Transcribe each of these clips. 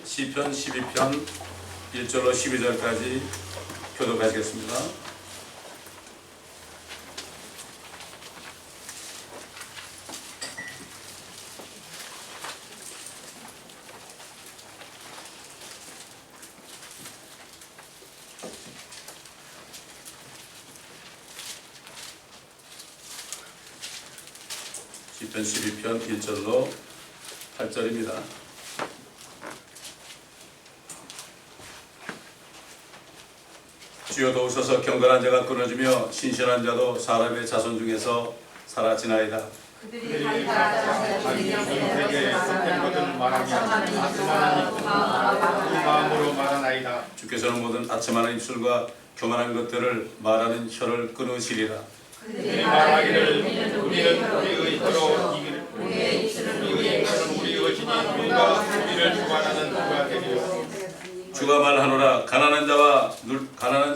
시편 12편 1절로 12절까지 교독하시겠습니다. 시편 12편 1절로 8절입니다. 주여 도우소서. 경건한 자가 끊어지며 신실한 자도 사람의 자손 중에서 사라지나이다. 그들이 자기 영생에 속된 것을 말하며 마음으로 말하나이다. 주께서는 모든 아첨하는 입술과 교만한 것들을 말하는 혀를 끊으시리라. 그들이 말하기를 우리는 우리의 혀로 우리의 입술은 우리의 것은 우리 것이니 누가 우리를 주관하는 누가 되리요. 주가 말하노라. 가난한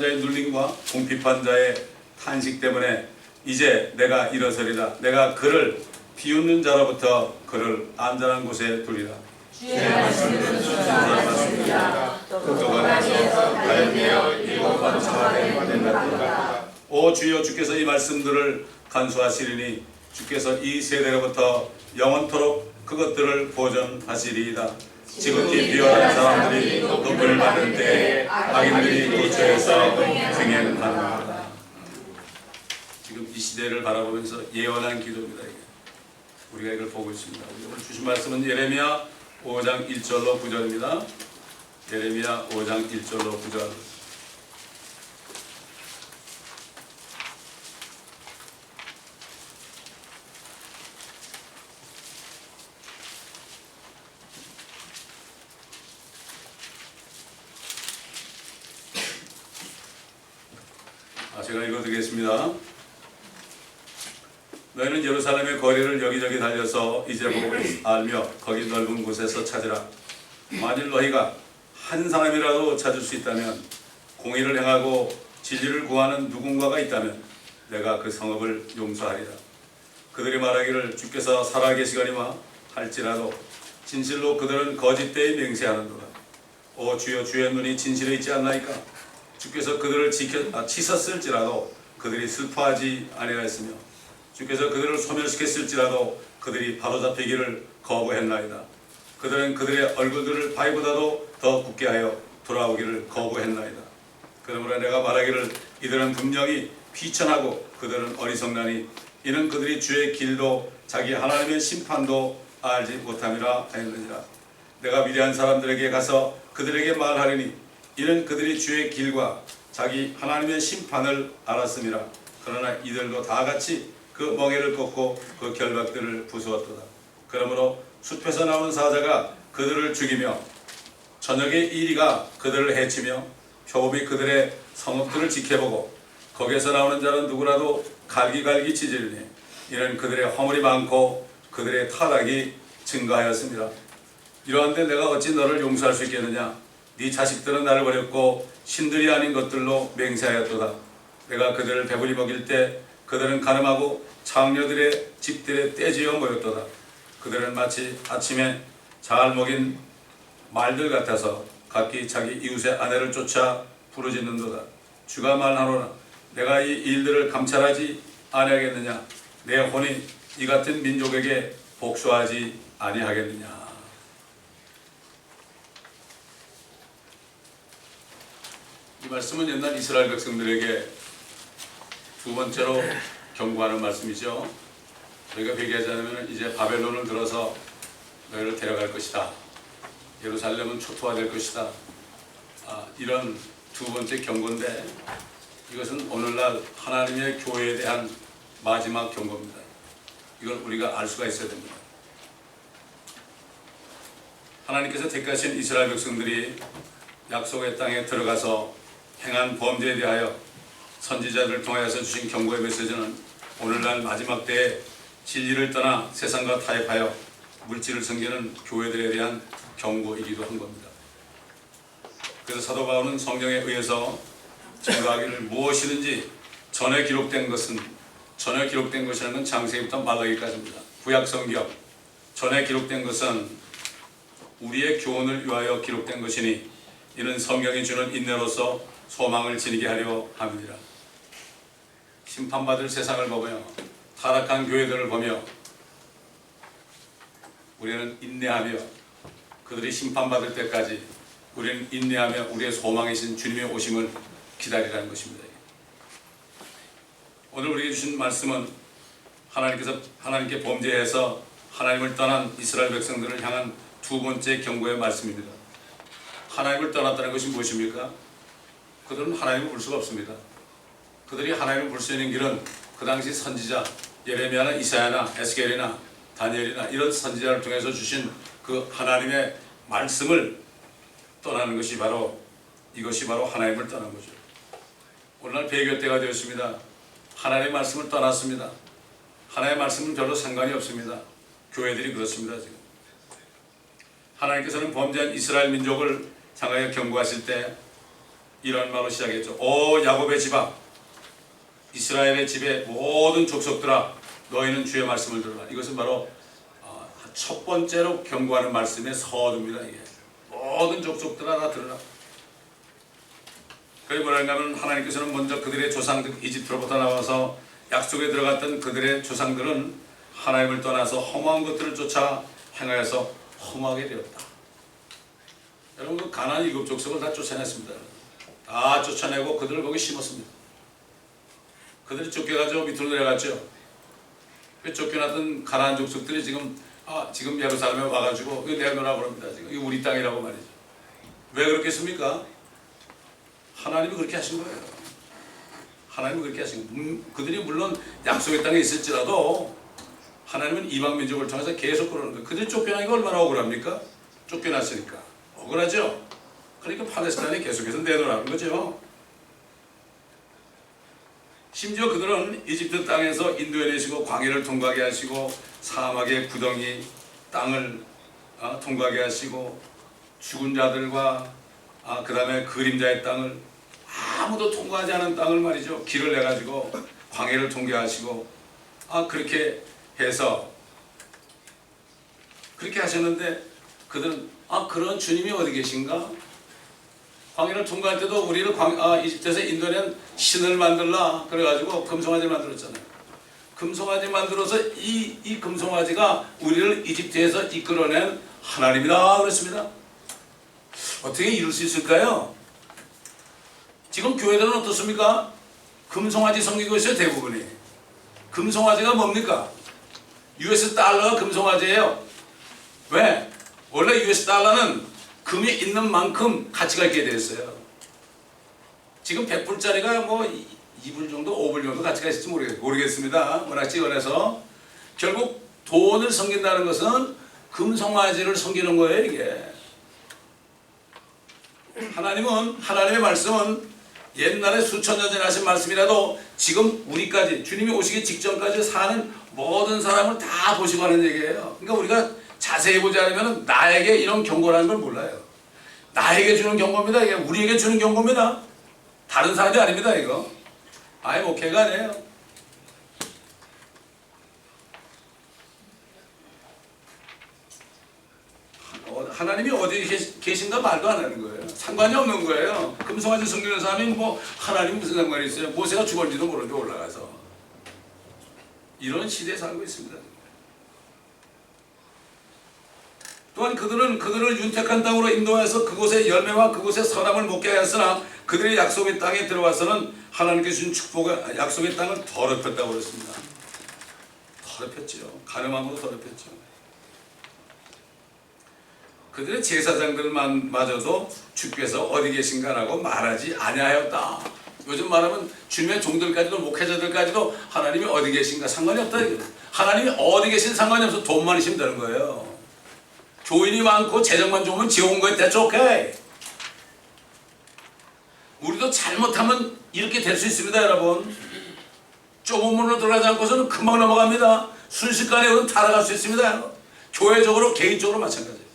자의 눌림과 궁핍한 자의 탄식 때문에 이제 내가 일어서리라. 내가 그를 비웃는 자로부터 그를 안전한 곳에 두리라. 주의 말씀은 순수하십니다. 그동안에서 가열되어 일곱 번 청와대 오 주여, 주께서 이 말씀들을 간수하시리니 주께서 이 세대로부터 영원토록 그것들을 보존하시리이다. 지극히 비열한 사람들이 높임을 받는 때에 악인들이 도처에서 등행하는도다. 지금 이 시대를 바라보면서 예언한 기도입니다. 우리가 이걸 보고 있습니다. 오늘 주신 말씀은 예레미야 5장 1절로 9절입니다. 예레미야 5장 1절로 9절. 제가 읽어드리겠습니다. 너희는 예루살렘의 거리를 여기저기 달려서 이제 보고 알며 거기 넓은 곳에서 찾으라. 만일 너희가 한 사람이라도 찾을 수 있다면, 공의를 행하고 진리를 구하는 누군가가 있다면 내가 그 성읍을 용서하리라. 그들이 말하기를 주께서 살아계시거니와 할지라도 진실로 그들은 거짓되이 맹세하는도다. 오 주여, 주의 눈이 진실에 있지 않나이까? 주께서 그들을 치셨을지라도 그들이 슬퍼하지 아니하였으며 주께서 그들을 소멸시켰을지라도 그들이 바로잡히기를 거부했나이다. 그들은 그들의 얼굴들을 바위보다도 더 굳게 하여 돌아오기를 거부했나이다. 그러므로 내가 말하기를 이들은 분명히 비천하고 그들은 어리석나니 이는 그들이 주의 길도 자기 하나님의 심판도 알지 못함이라 하였느니라. 내가 위대한 사람들에게 가서 그들에게 말하리니 이는 그들이 주의 길과 자기 하나님의 심판을 알았음이라. 그러나 이들도 다 같이 그 멍에를 꺾고 그 결박들을 부수었도다. 그러므로 숲에서 나오는 사자가 그들을 죽이며 저녁의 이리가 그들을 해치며 표범이 그들의 성읍들을 지켜보고 거기에서 나오는 자는 누구라도 갈기갈기 찢으리니 이는 그들의 허물이 많고 그들의 타락이 증가하였습니다. 이러한데 내가 어찌 너를 용서할 수 있겠느냐? 네 자식들은 나를 버렸고 신들이 아닌 것들로 맹세하였도다. 내가 그들을 배불리 먹일 때 그들은 가늠하고 창녀들의 집들에 떼지어 모였도다. 그들은 마치 아침에 잘 먹인 말들 같아서 각기 자기 이웃의 아내를 쫓아 부르짖는도다. 주가 말하노라. 내가 이 일들을 감찰하지 아니하겠느냐? 내 혼이 이 같은 민족에게 복수하지 아니하겠느냐? 이 말씀은 옛날 이스라엘 백성들에게 두 번째로 경고하는 말씀이죠. 저희가 회개하지 않으면 이제 바벨론을 들어서 너희를 데려갈 것이다. 예루살렘은 초토화될 것이다. 이런 두 번째 경고인데 이것은 오늘날 하나님의 교회에 대한 마지막 경고입니다. 이걸 우리가 알 수가 있어야 됩니다. 하나님께서 택하신 이스라엘 백성들이 약속의 땅에 들어가서 행한 범죄에 대하여 선지자들을 통하여서 주신 경고의 메시지는 오늘날 마지막 때에 진리를 떠나 세상과 타협하여 물질을 섬기는 교회들에 대한 경고이기도 한 겁니다. 그래서 사도 바울은 성경에 의해서 증거하기를 무엇이든지 전에 기록된 것이라는 건 창세기부터 말라기까지입니다. 구약 성경 전에 기록된 것은 우리의 교훈을 위하여 기록된 것이니 이는 성경이 주는 인내로서 소망을 지니게 하려 함이니라. 심판받을 세상을 보며 타락한 교회들을 보며 우리는 인내하며 그들이 심판받을 때까지 우리는 인내하며 우리의 소망이신 주님의 오심을 기다리라는 것입니다. 오늘 우리에게 주신 말씀은 하나님께 범죄해서 하나님을 떠난 이스라엘 백성들을 향한 두 번째 경고의 말씀입니다. 하나님을 떠났다는 것이 무엇입니까? 그들은 하나님을 볼 수가 없습니다. 그들이 하나님을 볼 수 있는 길은 그 당시 선지자 예레미야나 이사야나 에스겔이나 다니엘이나 이런 선지자를 통해서 주신 그 하나님의 말씀을 떠나는 것이 이것이 바로 하나님을 떠난 거죠. 오늘날 배교 때가 되었습니다. 하나님의 말씀을 떠났습니다. 하나님의 말씀은 별로 상관이 없습니다. 교회들이 그렇습니다. 지금 하나님께서는 범죄한 이스라엘 민족을 향하여 경고하실 때 이런 말로 시작했죠. 오 야곱의 집아, 이스라엘의 집의 모든 족속들아, 너희는 주의 말씀을 들으라. 이것은 바로 첫 번째로 경고하는 말씀의 서두입니다. 이게 모든 족속들아 다 들으라. 그게 뭐라는가 하면 하나님께서는 먼저 그들의 조상들 이집트로부터 나와서 약속에 들어갔던 그들의 조상들은 하나님을 떠나서 허무한 것들을 쫓아 행하여서 허무하게 되었다. 여러분 그 가나안 일곱 족속을 다 쫓아냈습니다. 다 쫓아내고 그들을 거기 심었습니다. 그들이 쫓겨가지고 밑으로 내려갔죠. 그 쫓겨났던 가나안 족속들이 지금 예루살렘에 와가지고 이거 내놓으라고 합니다. 지금 이거 우리 땅이라고 말이죠. 왜 그렇겠습니까? 하나님이 그렇게 하신 거예요. 하나님이 그렇게 하신 거예요. 그들이 물론 약속의 땅에 있을지라도 하나님은 이방 민족을 통해서 계속 그러는 거예요. 그들이 쫓겨나니까 얼마나 억울합니까? 쫓겨났으니까 억울하죠. 그러니까 팔레스타인에 계속해서 내놓으라는 거죠. 심지어 그들은 이집트 땅에서 인도해 내시고 광야를 통과하게 하시고 사막의 구덩이 땅을 통과하게 하시고 죽은 자들과 그 다음에 그림자의 땅을 아무도 통과하지 않은 땅을 말이죠. 길을 내가지고 광야를 통과하시고 그렇게 해서 그렇게 하셨는데 그들은 그런 주님이 어디 계신가? 광야를 통과할 때도 우리를 이집트에서 인도낸 신을 만들라 그래가지고 금송아지를 만들었잖아요. 금송아지 만들어서 이 금송아지가 우리를 이집트에서 이끌어낸 하나님이다 그랬습니다. 어떻게 이룰 수 있을까요? 지금 교회들은 어떻습니까? 금송아지 섬기고 있어요. 대부분이. 금송아지가 뭡니까? US 달러가 금송아지예요. 왜? 원래 US 달러는 금이 있는 만큼 가치가 있게 되어 있어요. 지금 100불짜리가 뭐 2불 정도, 5불 정도 가치가 있을지 모르겠습니다. 워낙 찍어내서. 결국 돈을 섬긴다는 것은 금송아지를 섬기는 거예요, 이게. 하나님의 말씀은 옛날에 수천 년 전에 하신 말씀이라도 지금 우리까지, 주님이 오시기 직전까지 사는 모든 사람을 다 보시고 하는 얘기예요. 그러니까 우리가 자세히 보지 않으면 나에게 이런 경고라는 걸 몰라요. 나에게 주는 경고입니다. 이게 우리에게 주는 경고입니다. 다른 사람이 아닙니다. 이거 목회가 아니에요. 하나님이 어디 계신가 말도 안 하는 거예요. 상관이 없는 거예요. 금송아지 섬기는 사람이 뭐 하나님 무슨 상관이 있어요. 모세가 죽었는지도 모르는데 올라가서. 이런 시대에 살고 있습니다. 또한 그들을 윤택한 땅으로 인도해서 그곳의 열매와 그곳의 선함을 먹게 하였으나 그들의 약속의 땅에 들어와서는 하나님께 주신 축복의 약속의 땅을 더럽혔다고 그랬습니다. 더럽혔죠. 가늠함으로 더럽혔죠. 그들의 제사장들마저도 주께서 어디 계신가라고 말하지 아니하였다. 요즘 말하면 주님의 종들까지도 목회자들까지도 하나님이 어디 계신가 상관이 없다. 하나님이 어디 계신 상관이 없어. 돈만 있으면 되는 거예요. 교인이 많고 재정만 좋으면 지옥 거에 대체 오케이. 우리도 잘못하면 이렇게 될 수 있습니다, 여러분. 좁은 문으로 들어가지 않고서는 금방 넘어갑니다. 순식간에 우리는 타락할 수 있습니다. 교회적으로 개인적으로 마찬가지예요.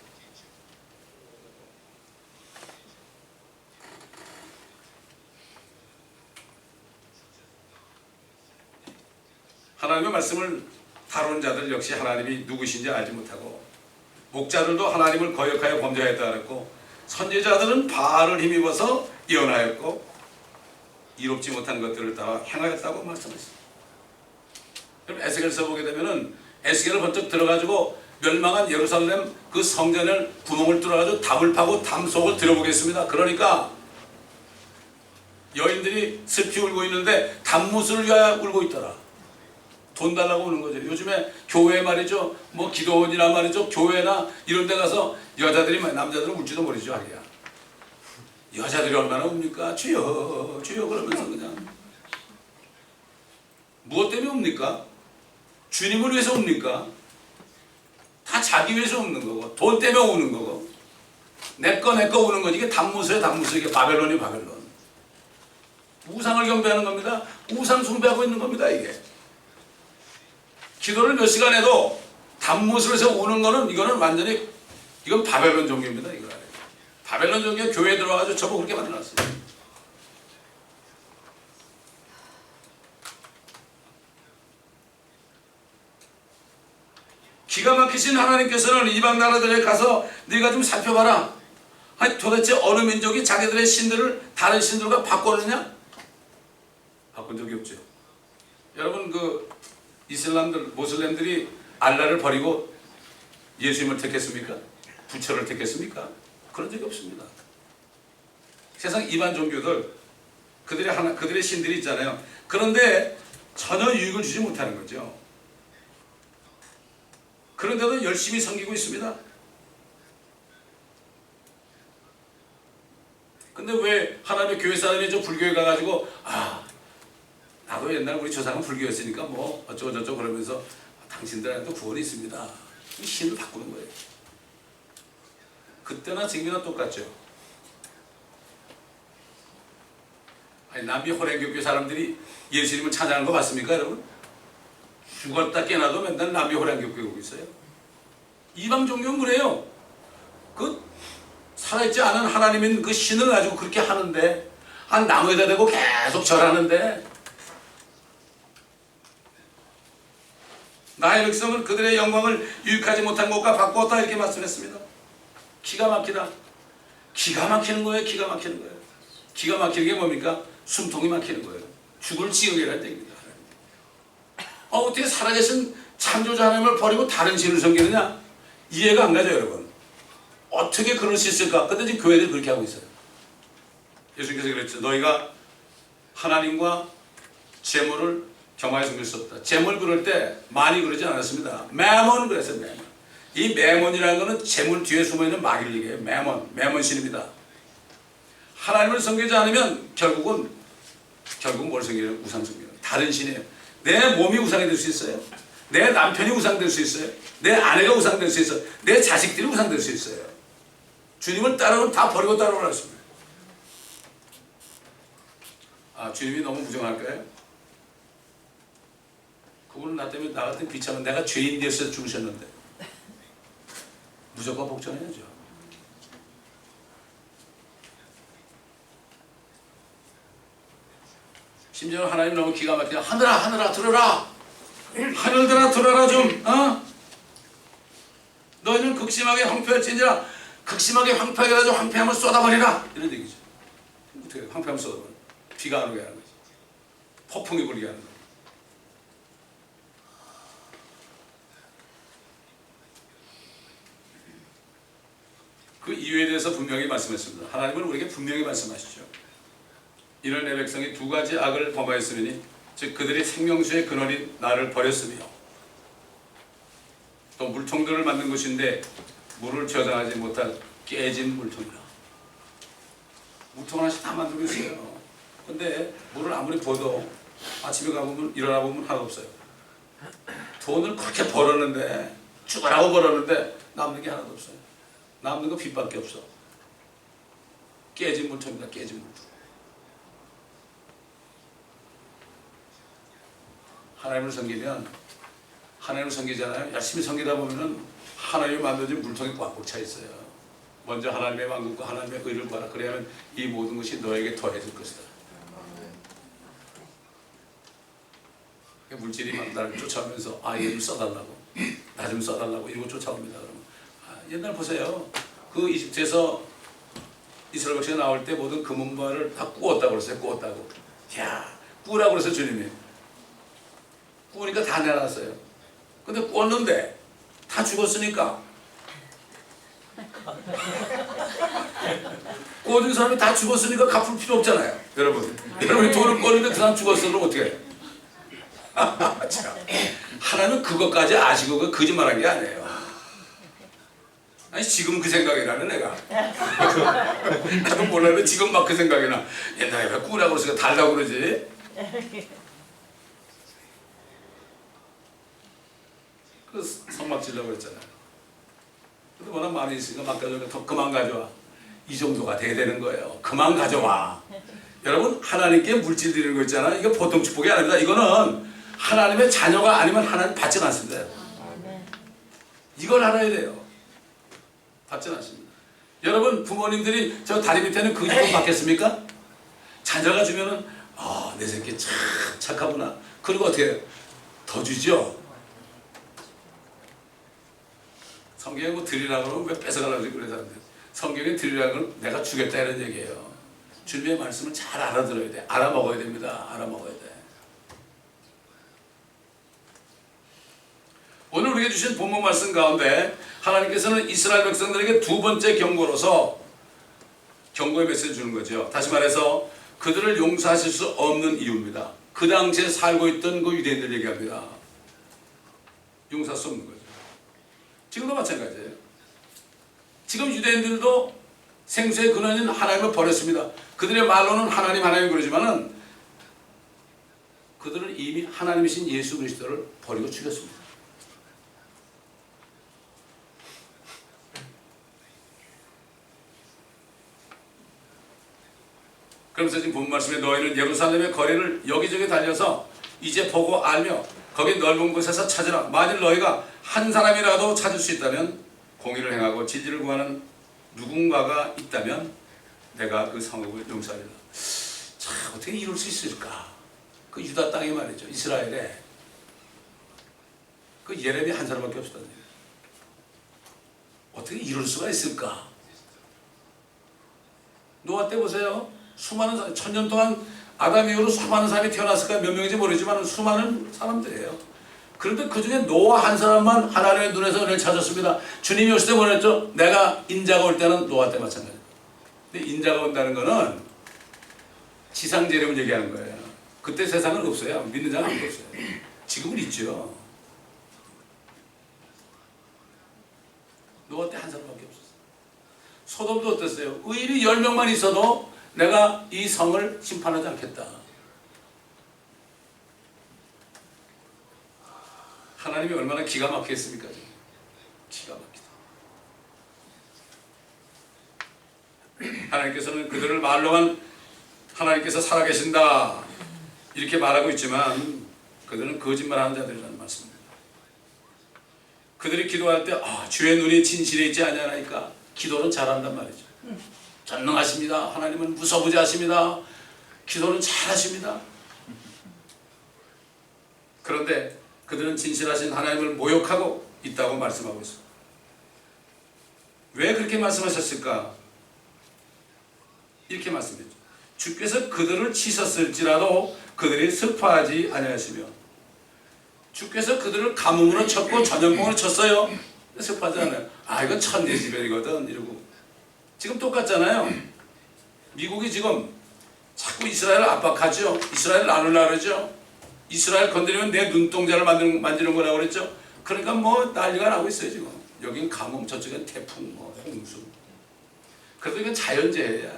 하나님의 말씀을 다룬 자들 역시 하나님이 누구신지 알지 못하고 목자들도 하나님을 거역하여 범죄하였다 그랬고 선지자들은 바알을 힘입어서 예언하였고 이롭지 못한 것들을 다 행하였다고 말씀했습니다. 그럼 에스겔서 보게 되면은 에스겔을 번쩍 들어가지고 멸망한 예루살렘 그 성전을 구멍을 뚫어가지고 담을 파고 담 속을 들여보겠습니다. 그러니까 여인들이 슬피 울고 있는데 담무술을 위하여 울고 있더라. 돈 달라고 오는 거죠. 요즘에 교회 말이죠. 뭐 기도원이나 말이죠. 교회나 이런 데 가서 여자들이 남자들은 울지도 모르죠. 하기야. 여자들이 얼마나 웁니까? 주여 주여 그러면서 그냥 무엇 때문에 웁니까? 주님을 위해서 웁니까? 다 자기 위해서 우는 거고 돈 때문에 우는 거고 내꺼 우는 거지. 이게 담무서예요. 담무서. 이게 바벨론이 바벨론. 우상을 경배하는 겁니다. 우상 숭배하고 있는 겁니다. 이게 기도를 몇 시간 해도 담무술에서 우는 거는 이거는 완전히 이건 바벨론 종교입니다. 이거 바벨론 종교 교회에 들어와가지고 저거 그렇게 만들어놨어요. 기가 막히신 하나님께서는 이방 나라들에 가서 네가 좀 살펴봐라. 아니 도대체 어느 민족이 자기들의 신들을 다른 신들과 바꿨느냐? 바꾼 적이 없죠. 여러분 그 이슬람들 모슬렘들이 알라를 버리고 예수님을 택했습니까? 부처를 택했습니까? 그런 적이 없습니다. 세상 이반 종교들 그들의 신들이 있잖아요. 그런데 전혀 유익을 주지 못하는 거죠. 그런데도 열심히 섬기고 있습니다. 근데 왜 하나님의 교회 사람이 저 불교에 가가지고 나도 옛날 우리 조상은 불교였으니까 뭐 어쩌고저쩌고 그러면서 당신들한테도 구원이 있습니다. 이 신을 바꾸는 거예요. 그때나 지금이나 똑같죠. 아니 남미 호랭교교 사람들이 예수님을 찬양하는 거 봤습니까 여러분? 죽었다 깨나도 맨날 남미 호랭교교 오고 있어요. 이방 종교는 그래요. 그 살아있지 않은 하나님인 그 신을 가지고 그렇게 하는데 한 나무에다 대고 계속 절하는데 나의 백성은 그들의 영광을 유익하지 못한 것과 바꾸었다 이렇게 말씀했습니다. 기가 막히다. 기가 막히는 거예요. 기가 막히는 거예요. 기가 막히는 게 뭡니까? 숨통이 막히는 거예요. 죽을 지경이라는 얘기입니다. 어떻게 살아계신 창조자 하나님을 버리고 다른 신을 섬기느냐? 이해가 안 가죠 여러분. 어떻게 그럴 수 있을까? 근데 지금 교회들이 그렇게 하고 있어요. 예수님께서 그랬죠. 너희가 하나님과 재물을 겸하여 섬길 수 없다. 재물 그럴 때 많이 그러지 않았습니다. 매몬 그랬어요. 매몬. 이 매몬이라는 것은 재물 뒤에 숨어있는 마귀를 얘기해요. 매몬신입니다. 하나님을 섬기지 않으면 결국은 뭘 섬기냐면 우상 섬기는 다른 신이에요. 내 몸이 우상이 될 수 있어요. 내 남편이 우상될 수 있어요. 내 아내가 우상될 수 있어요. 내 자식들이 우상될 수 있어요. 주님을 따르면 다 버리고 따르라고 했습니다. 주님이 너무 무정할까요? 그분은 나 때문에 나 같은 비참한 내가 죄인 되어서 죽으셨는데 무조건 복종해야죠. 심지어 하나님 너무 기가 막히게 하늘아 들어라. 하늘들아 들어라 좀. 너희는 극심하게 황폐할지니라. 극심하게 황폐하게 해가지고 황폐함을 쏟아버리라. 이런 얘기죠. 어떻게 황폐함을 쏟아버려? 비가 안 오게 하는 거지. 폭풍이 불게 하는 거지. 그 이유에 대해서 분명히 말씀했습니다. 하나님은 우리에게 분명히 말씀하시죠. 이런 내 백성이 두 가지 악을 범하였으니 즉 그들이 생명수의 근원인 나를 버렸으며 또 물통들을 만든 것인데 물을 저장하지 못할 깨진 물통이라. 물통 하나씩 다 만들고 있어요. 근데 물을 아무리 부어도 아침에 가보면 일어나 보면 하나도 없어요. 돈을 그렇게 벌었는데 죽으라고 벌었는데 남는 게 하나도 없어요. 남는 거 빚밖에 없어. 깨진 물통입니다. 깨진 물통. 하나님을 섬기면 하나님을 섬기잖아요. 열심히 섬기다 보면은 하나님이 만들어진 물통이 꽉꽉 차 있어요. 먼저 하나님의 왕국과 하나님의 의를 구하라. 그래야만 이 모든 것이 너에게 더해질 것이다. 물질이 막 나를 쫓아오면서 얘 좀 써달라고 나 좀 써달라고 이러고 쫓아옵니다. 그러면 옛날 보세요. 그 이집트에서 이스라엘 백성이 나올 때 모든 금은발을 다 구웠다고 그랬어요. 구웠다고. 야, 구우라고 그래서 주님이. 구우니까 다 내놨어요. 근데 구웠는데 다 죽었으니까. 구워준 사람이 다 죽었으니까 갚을 필요 없잖아요. 여러분. 여러분이 돈을 껐는데 그 사람 죽었어. 그럼 어떻게 해? 참. 하나님은 그것까지 아시고 그 거짓말한 게 아니에요. 아니 지금 그 생각이 나네 내가. 나도 몰랐는데 지금 막 그 생각이 나. 옛날에 왜 꾸라고 그러니까 달라고 그러지? 그 성막 질려고 그랬잖아요. 근데 워낙 많이 있으니까 막 가져오니까 더 그만 가져와. 이 정도가 돼야 되는 거예요. 그만 가져와. 여러분 하나님께 물질 드리는 거 있잖아요. 이거 보통 축복이 아닙니다. 이거는 하나님의 자녀가 아니면 하나님 받지 않습니다. 이걸 알아야 돼요. 받지 않습니다. 여러분 부모님들이 저 다리 밑에는 그 주고 받겠습니까? 자녀가 주면은 내 새끼 참 착하구나. 그리고 어떻게 해요? 더 주죠. 성경에 뭐 드리라고 그러면 왜 뺏어가려고 그래서 안 돼요. 성경에 드리라고 하면 내가 주겠다 이런 얘기예요. 주님의 말씀을 잘 알아들어야 돼. 알아먹어야 됩니다. 알아먹어야 돼. 오늘 우리에게 주신 본문 말씀 가운데 하나님께서는 이스라엘 백성들에게 두 번째 경고로서 경고의 메시지를 주는 거죠. 다시 말해서 그들을 용서하실 수 없는 이유입니다. 그 당시에 살고 있던 그 유대인들 얘기합니다. 용서할 수 없는 거죠. 지금도 마찬가지예요. 지금 유대인들도 생수의 근원인 하나님을 버렸습니다. 그들의 말로는 하나님 그러지만은 그들은 이미 하나님이신 예수 그리스도를 버리고 죽였습니다. 그러면서 지금 본 말씀에 너희는 예루살렘의 거리를 여기저기 달려서 이제 보고 알며 거기 넓은 곳에서 찾으라. 만일 너희가 한 사람이라도 찾을 수 있다면 공의를 행하고 진리를 구하는 누군가가 있다면 내가 그 성읍을 용서하리라. 자, 어떻게 이룰 수 있을까? 그 유다 땅에 말이죠. 이스라엘에 그 예레미 한 사람밖에 없었다는 얘기예요. 어떻게 이룰 수가 있을까? 노아 때 보세요. 수많은 사람, 1000년 동안 아담 이후로 수많은 사람이 태어났을까 몇 명인지 모르지만 수많은 사람들이에요. 그런데 그 중에 노아 한 사람만 하나님의 눈에서 은혜를 찾았습니다. 주님이 오실 때 뭐랬죠? 내가 인자가 올 때는 노아 때 마찬가지예요. 근데 인자가 온다는 거는 지상 재림을 얘기하는 거예요. 그때 세상은 없어요. 믿는 자는 아무도 없어요. 지금은 있죠. 노아 때 한 사람밖에 없었어요. 소돔도 어땠어요? 의인이 10명만 있어도 내가 이 성을 심판하지 않겠다. 하나님이 얼마나 기가 막히겠습니까? 기가 막히다. 하나님께서는 그들을 말로만 하나님께서 살아계신다 이렇게 말하고 있지만 그들은 거짓말하는 자들이라는 말씀입니다. 그들이 기도할 때 주의 눈이 진실에 있지 아니하나이까 기도는 잘한단 말이죠. 전능하십니다. 하나님은 무서부지하십니다. 기도는 잘하십니다. 그런데 그들은 진실하신 하나님을 모욕하고 있다고 말씀하고 있습니다. 왜 그렇게 말씀하셨을까? 이렇게 말씀했죠. 주께서 그들을 치셨을지라도 그들이 슬퍼하지 아니하시며 주께서 그들을 가뭄으로 쳤고 전염병으로 쳤어요. 슬퍼하지 않아요. 이건 천대지변이거든 이러고. 지금 똑같잖아요. 미국이 지금 자꾸 이스라엘을 압박하죠. 이스라엘 나누려고 그러죠. 이스라엘 건드리면 내 눈동자를 만지는 거라고 그랬죠. 그러니까 뭐 난리가 나고 있어요 지금. 여긴 가뭄, 저쪽엔 태풍, 홍수. 그래도 이건 자연재해야.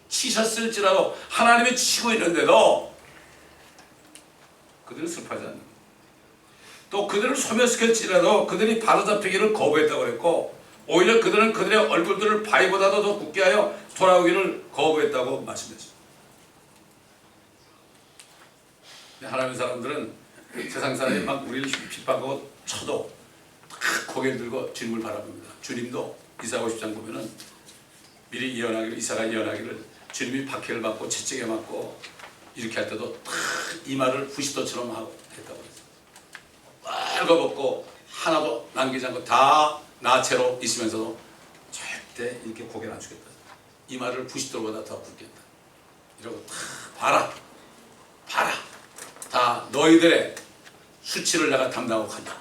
치셨을지라도 하나님이 치고 있는데도 그들은 슬퍼하지 않는 거예요. 또 그들을 소멸시켰지라도 그들이 바로잡히기를 거부했다고 했고 오히려 그들은 그들의 얼굴들을 바위보다도 더 굳게 하여 돌아오기를 거부했다고 말씀했습니다. 하나님의 사람들은 세상 사람이 막 우리를 핍박하고 쳐도 고개를 들고 주님을 바라봅니다. 주님도 이사야 50장 보면은 미리 예언하기를 이사가 예언하기를 주님이 박해를 받고 채찍에 맞고 이렇게 할 때도 이마를 후시도처럼 하고 했다고 그랬어요. 빨가벗고 하나도 남기지 않고 다 나체로 있으면서도 절대 이렇게 고개를 안 주겠다. 이 말을 부싯돌보다 더 굵겠다. 이러고 다 봐라. 봐라. 다 너희들의 수치를 내가 담당하고 간다.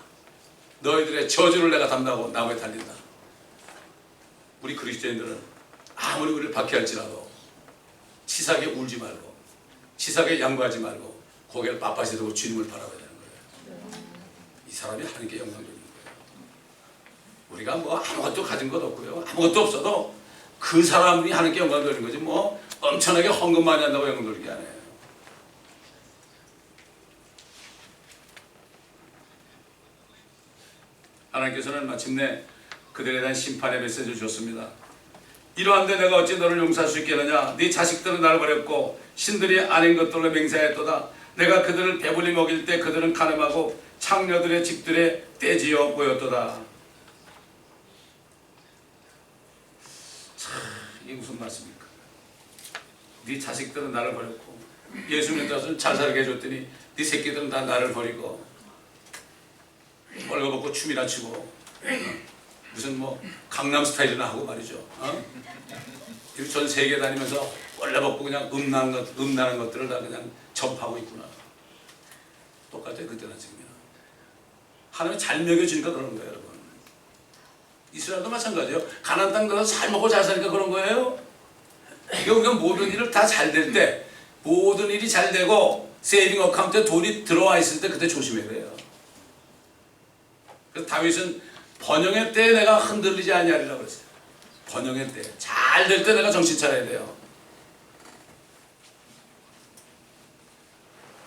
너희들의 저주를 내가 담당하고 나무에 달린다. 우리 그리스도인들은 아무리 우리를 박해할지라도 치사하게 울지 말고 치사하게 양보하지 말고 고개를 빳빳이 들고 주님을 바라봐야 되는 거예요. 이 사람이 하나님께 영광 돌리는 거예요. 우리가 뭐 아무것도 가진 것 없고요. 아무것도 없어도 그 사람이 하나님께 영광 돌리는 거지 뭐 엄청나게 헌금 많이 한다고 영광 돌리는 게 아니에요. 하나님께서는 마침내 그들에 대한 심판의 메시지를 주셨습니다. 이러한데 내가 어찌 너를 용서할 수 있겠느냐. 네 자식들은 나를 버렸고 신들이 아닌 것들로 맹세하였도다. 내가 그들을 배불리 먹일 때 그들은 가늠하고 창녀들의 집들에 떼지어 모였도다. 참 이게 무슨 말씀입니까? 네 자식들은 나를 버렸고 예수님 따라서 잘 살게 해줬더니 네 새끼들은 다 나를 버리고 벌거벗고 춤이나 추고 무슨 뭐 강남 스타일이나 하고 말이죠. 이렇게 전 세계 다니면서 벌거벗고 그냥 음란한 것들을 다 그냥 접하고 있구나. 똑같아요. 그때나 지금이나. 하나님이 잘 먹여주니까 그런 거예요, 여러분. 이스라엘도 마찬가지예요. 가나안 땅 들어서 잘 먹고 잘 사니까 그런 거예요. 우리가 모든 일을 다 잘 될 때, 모든 일이 잘 되고 세이빙 어카운트에 돈이 들어와 있을 때 그때 조심해야 돼요. 그래서 다윗은 번영의 때에 내가 흔들리지 아니하리라고 그랬어요. 번영의 때, 잘 될 때 내가 정신 차려야 돼요.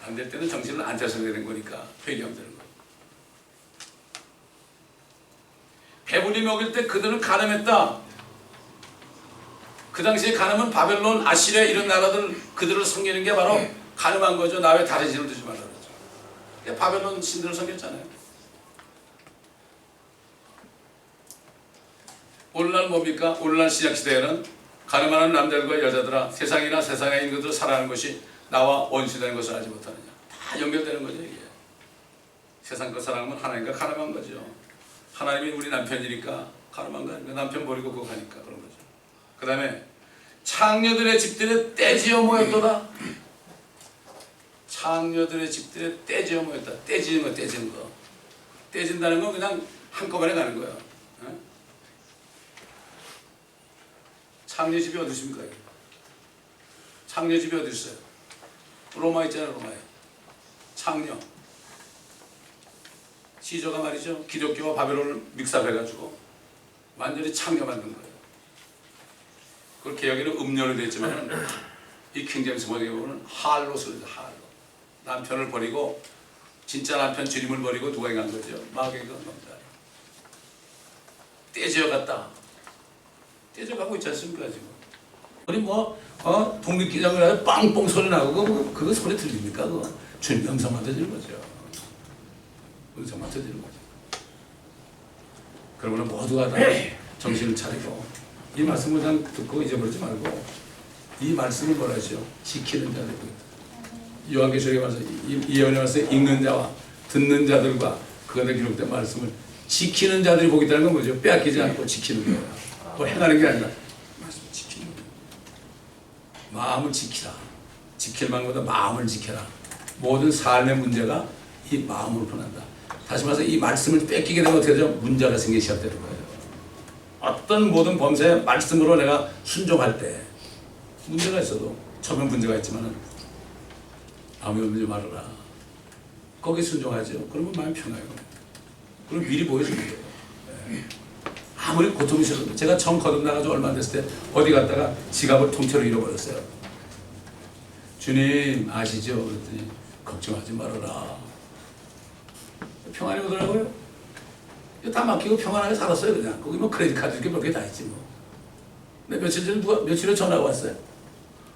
안 될 때는 정신을 안 차려야 되는 거니까 회개하면 되는 거예요. 배불리 먹일 때 그들은 가늠했다. 그 당시에 가늠은 바벨론, 아시리아 이런 나라들 그들을 섬기는 게 바로 가늠한 거죠. 나 왜 다른 신을 두지 말라 그랬죠. 바벨론 신들을 섬겼잖아요. 오늘날 뭡니까? 오늘날 신약시대에는 가늠하는 남자들과 여자들아 세상이나 세상에 있는 것들을 사랑하는 것이 나와 원수되는 것을 알지 못하느냐. 다 연결되는 거죠. 이게 세상 것 사랑하면 하나님과 가늠한 거죠. 하나님이 우리 남편이니까 가늠한 거 아닙니까? 남편 버리고 그거 가니까 그런 거죠. 그 다음에 창녀들의 집들에 떼지어 모였도다. 창녀들의 집들에 떼지어 모였다. 떼지는 거, 떼지는 거. 떼진다는 건 그냥 한꺼번에 가는 거예요. 창녀집이 어디 있습니까? 창녀집이 어디 있어요? 로마 있잖아요. 로마에 창녀 시저가 말이죠. 기독교와 바벨론을 믹스업해가지고 완전히 창녀 만든 거예요. 그걸 개혁에는 음료로 되어 있지만 이 킹제임스 번역에 보면 할롯을 할롯. 남편을 버리고 진짜 남편 주님을 버리고 누가 간 거죠? 마귀가 남자. 떼져 갔다. 떼져 가고 있지 않습니까 지금? 우리 뭐 독립기념일 날 빵뽕 소리 나고 그거 소리 들립니까? 그거 주님 음성만 들리는 거죠. 음성만 들리는 거죠. 그러면 모두가 다 정신을 차리고 이 말씀을 그냥 듣고 잊어버리지 말고 이 말씀을 뭐라 하죠? 지키는 자들. 요한계시록에 말해서 예언에 말해서 읽는 자와 듣는 자들과 그것에 기록된 말씀을 지키는 자들이 복이 있다는 건 뭐죠? 빼앗기지 않고 지키는 거예요. 또 행하는 게 아니라 말씀을 지키는 거예요. 마음을 지키라. 지킬 만큼보다 마음을 지켜라. 모든 삶의 문제가 이 마음으로 변한다. 다시 말해서 이 말씀을 뺏기게 되면 어떻게 되죠? 문제가 생기기 시작되는 거예요. 어떤 모든 범사에 말씀으로 내가 순종할 때 문제가 있어도 처음엔 문제가 있지만 아무 문제 말아라. 거기에 순종하죠. 그러면 마음이 편해요. 그럼 미리 보여주는 거예요. 네. 아무리 고통이 싫어도 제가 처음 거듭나가지고 얼마 안 됐을 때 어디 갔다가 지갑을 통째로 잃어버렸어요. 주님 아시죠? 그랬더니 걱정하지 말아라. 평안히 오더라고요. 다 맡기고 평안하게 살았어요. 그냥 거기 뭐 크레딧 카드 이렇게 몇 개 다 있지 뭐. 근데 며칠 전에 며칠 후에 전화가 왔어요.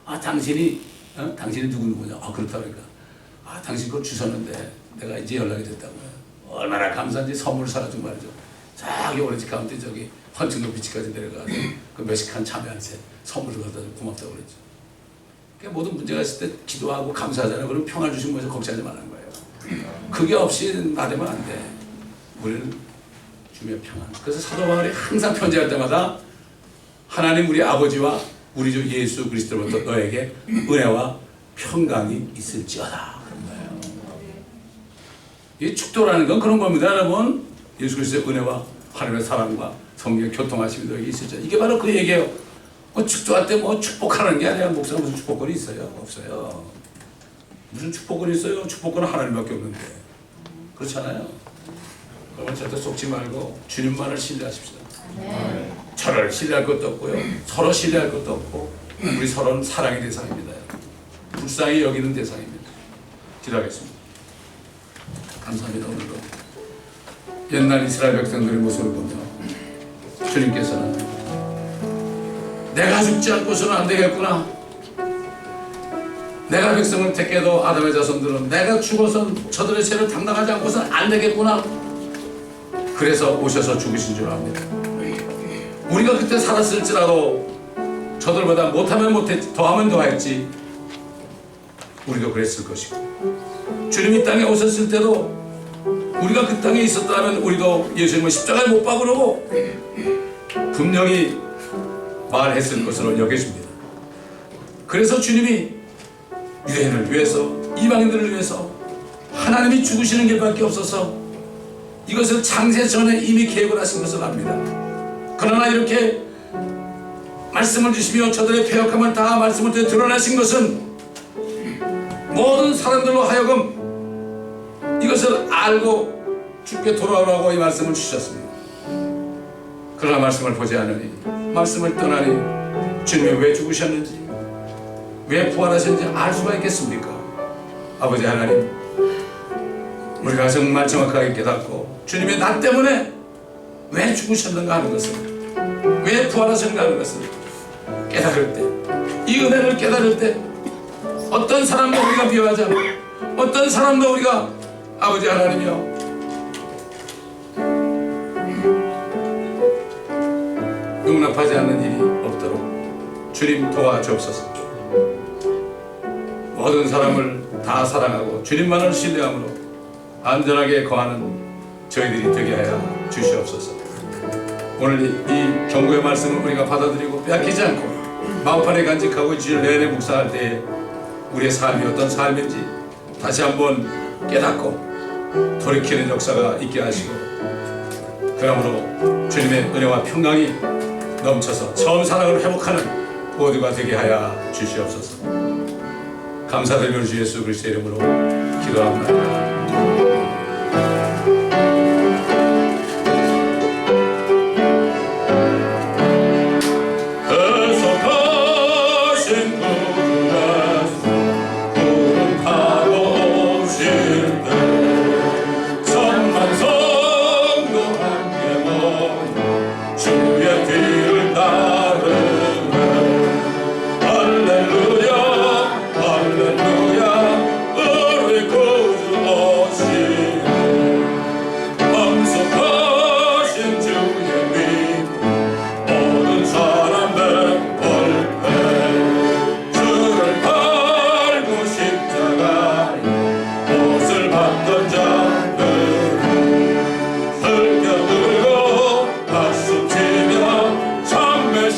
아 당신이 당신이 누구냐? 아 그렇다 그러니까 아 당신 걸 주셨는데 내가 이제 연락이 됐다고요. 얼마나 감사한지 선물 사가지고 말이죠. 저기 오렌지 카운티 저기 헌팅도 비치까지 내려가서 그 멕시칸 참여한테 선물을 갖다 줘 고맙다고 그랬죠. 그러니까 모든 문제가 있을 때 기도하고 감사하잖아요. 그럼 평안 주신 거에서 걱정하지 말라는 거예요. 그게 없이 나대면 안 돼. 우리는 주님의 평안. 그래서 사도 바울이 항상 편지할 때마다 하나님 우리 아버지와 우리 주 예수 그리스도로부터 너에게 은혜와 평강이 있을지어다 그런 거예요. 이 축도라는 건 그런 겁니다, 여러분. 예수 그리스도의 은혜와 하나님의 사랑과 성령의 교통하심이 너에게 있을지어다. 이게 바로 그 얘기예요. 뭐 축도할 때 뭐 축복하는 게 아니라 목사가 무슨 축복권이 있어요? 없어요. 무슨 축복권이 있어요? 축복권은 하나님밖에 없는데. 그렇잖아요. 그러면 절대 속지 말고 주님만을 신뢰하십시오. 저를 신뢰할 것도 없고요. 서로 신뢰할 것도 없고 우리 서로는 사랑의 대상입니다. 불쌍히 여기는 대상입니다. 기도하겠습니다. 감사합니다. 오늘도 옛날 이스라엘 백성들의 모습을 보며 주님께서는 내가 죽지 않고서는 안 되겠구나. 내가 백성을 택해도 아담의 자손들은 내가 죽어선 저들의 죄를 담당하지 않고서는 안 되겠구나. 그래서 오셔서 죽으신 줄 압니다. 우리가 그때 살았을지라도 저들보다 못하면 못했지, 더하면 더했지, 우리도 그랬을 것이고, 주님이 땅에 오셨을 때도 우리가 그 땅에 있었다면 우리도 예수님을 십자가에 못 박으려고 분명히 말했을 것으로 여겨집니다. 그래서 주님이 유대인을 위해서, 이방인들을 위해서 하나님이 죽으시는 길밖에 없어서 이것을 창세 전에 이미 계획을 하신 것을 압니다. 그러나 이렇게 말씀을 주시며 저들의 패역함을 다 말씀을 통해 드러내신 것은 모든 사람들로 하여금 이것을 알고 주께 돌아오라고 이 말씀을 주셨습니다. 그러나 말씀을 보지 않으니, 말씀을 떠나니 주님이 왜 죽으셨는지, 왜 부활하셨는지 알 수가 있겠습니까? 아버지 하나님, 우리가 정말 정확하게 깨닫고 주님의 나 때문에 왜 죽으셨는가 하는 것을, 왜 부활하셨는가 하는 것을 깨달을 때, 이 은혜를 깨달을 때 어떤 사람도 우리가 비워하지 않고, 어떤 사람도 우리가 아버지 하나님이여 용납하지 않는 일이 없도록 주님 도와주옵소서. 모든 사람을 다 사랑하고 주님만을 신뢰함으로 안전하게 거하는 저희들이 되게 하여 주시옵소서. 오늘 이 경고의 말씀을 우리가 받아들이고 빼앗기지 않고 마음판에 간직하고 주일 내내 묵상할 때에 우리의 삶이 어떤 삶인지 다시 한번 깨닫고 돌이키는 역사가 있게 하시고, 그러므로 주님의 은혜와 평강이 넘쳐서 처음 사랑을 회복하는 모두가 되게 하여 주시옵소서. 감사드리며 주 예수 그리스도의 이름으로 기도합니다. 즐겨 들고 박수 치며 참매